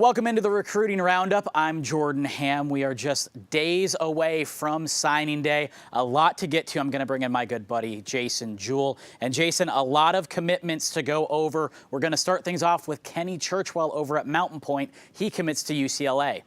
Welcome into the Recruiting Roundup. I'm Jordan Ham. We are just days away from signing day. A lot to get to. I'm going to bring in my good buddy, Jason Jewell. And Jason, a lot of commitments to go over. We're going to start things off with Kenny Churchwell over at Mountain Point. He commits to UCLA.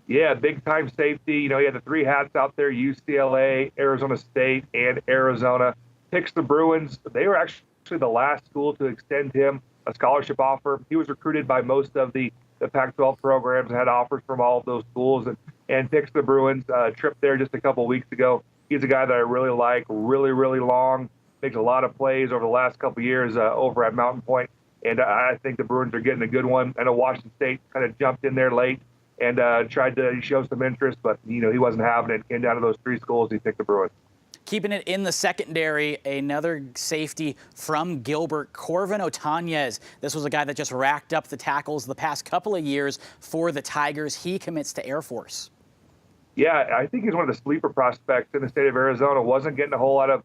Yeah, big-time safety. You know, he had the three hats out there, UCLA, Arizona State, and Arizona. Picks the Bruins. They were actually the last school to extend him a scholarship offer. He was recruited by most of the Pac-12 programs and had offers from all of those schools, and picks the Bruins. Trip there just a couple of weeks ago. He's a guy that I really like, really long, makes a lot of plays over the last couple of years over at Mountain Point, and I think the Bruins are getting a good one. I know Washington State kind of jumped in there late and tried to show some interest, but he wasn't having it. Came down to those three schools. He picked the Bruins. Keeping it in the secondary, another safety from Gilbert Korver. This was a guy that just racked up the tackles the past couple of years for the Tigers. He commits to Air Force. Yeah, I think he's one of the sleeper prospects in the state of Arizona. Wasn't getting a whole lot of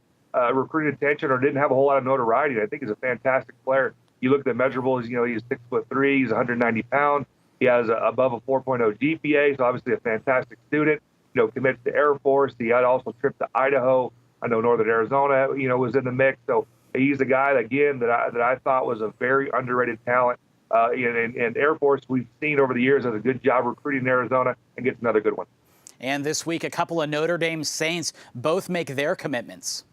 recruiting attention or didn't have a whole lot of notoriety. I think he's a fantastic player. You look at the measurables, he's 6'3", he's 190 pounds. He has above a 4.0 GPA, so obviously a fantastic student. Commits to Air Force. He had also tripped to Idaho. I know Northern Arizona, was in the mix. So he's a guy that I thought was a very underrated talent. And Air Force, we've seen over the years, does a good job recruiting Arizona and gets another good one. And this week, a couple of Notre Dame Saints both make their commitments.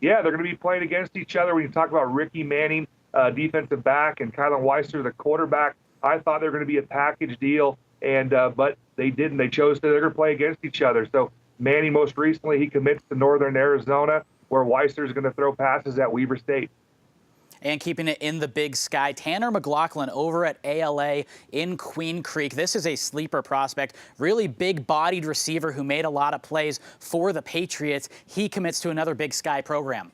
Yeah, they're going to be playing against each other. When you talk about Ricky Manning, defensive back, and Kylan Weiser, the quarterback, I thought they were going to be a package deal. But they didn't. They chose they're going to play against each other. So Manny, most recently, he commits to Northern Arizona, where Weiser is going to throw passes at Weber State. And keeping it in the Big Sky, Tanner McLaughlin over at ALA in Queen Creek. This is a sleeper prospect, really big-bodied receiver who made a lot of plays for the Patriots. He commits to another Big Sky program.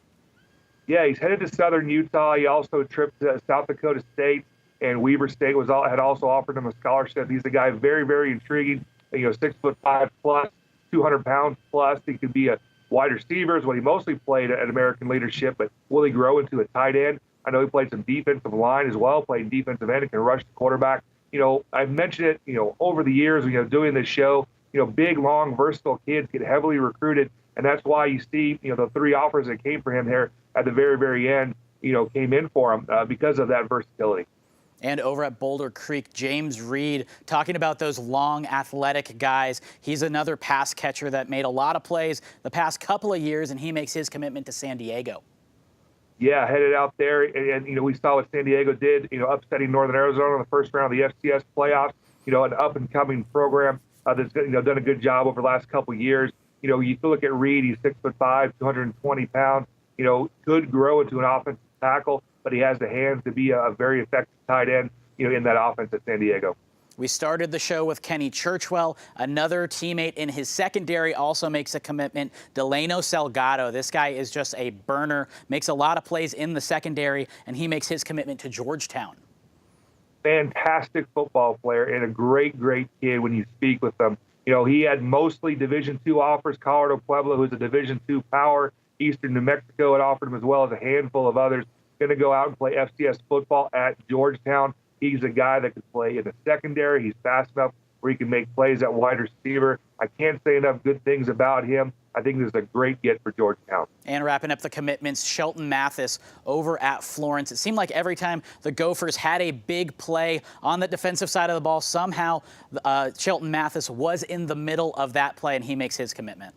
Yeah, he's headed to Southern Utah. He also tripped to South Dakota State. And Weber State had also offered him a scholarship. He's a guy very intriguing. 6'5" plus, 200 pounds plus. He could be a wide receiver is what he mostly played at American Leadership, but will he grow into a tight end? I know he played some defensive line as well, played defensive end and can rush the quarterback. I've mentioned it, over the years, doing this show, big, long, versatile kids get heavily recruited. And that's why you see, the three offers that came for him here at the very end, came in for him because of that versatility. And over at Boulder Creek, James Reed, talking about those long, athletic guys. He's another pass catcher that made a lot of plays the past couple of years, and he makes his commitment to San Diego. Yeah, headed out there, and we saw what San Diego did, upsetting Northern Arizona in the first round of the FCS playoffs. An up-and-coming program that's done a good job over the last couple of years. You look at Reed, he's 6'5", 220 pounds. Could grow into an offensive tackle, but he has the hands to be a very effective tight end, in that offense at San Diego. We started the show with Kenny Churchwell. Another teammate in his secondary also makes a commitment, Delano Salgado. This guy is just a burner, makes a lot of plays in the secondary, and he makes his commitment to Georgetown. Fantastic football player and a great kid when you speak with him. He had mostly Division II offers. Colorado Pueblo, who's a Division II power. Eastern New Mexico had offered him, as well as a handful of others. Going to go out and play FCS football at Georgetown. He's a guy that could play in the secondary. He's fast enough where he can make plays at wide receiver. I can't say enough good things about him. I think this is a great get for Georgetown. And wrapping up the commitments, Shelton Mathis over at Florence. It seemed like every time the Gophers had a big play on the defensive side of the ball, somehow Shelton Mathis was in the middle of that play, and he makes his commitment.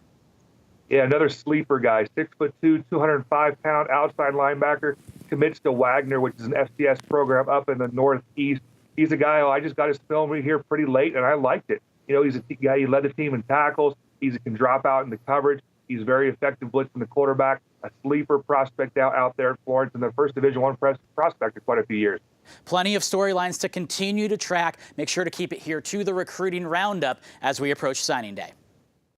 Yeah, another sleeper guy, 6'2", 205-pound outside linebacker, commits to Wagner, which is an FCS program up in the Northeast. He's a guy I just got his film here pretty late, and I liked it. He's a guy, he led the team in tackles. He can drop out into coverage. He's very effective blitzing the quarterback, a sleeper prospect out there at Florence, and the first Division I prospect in quite a few years. Plenty of storylines to continue to track. Make sure to keep it here to the Recruiting Roundup as we approach signing day.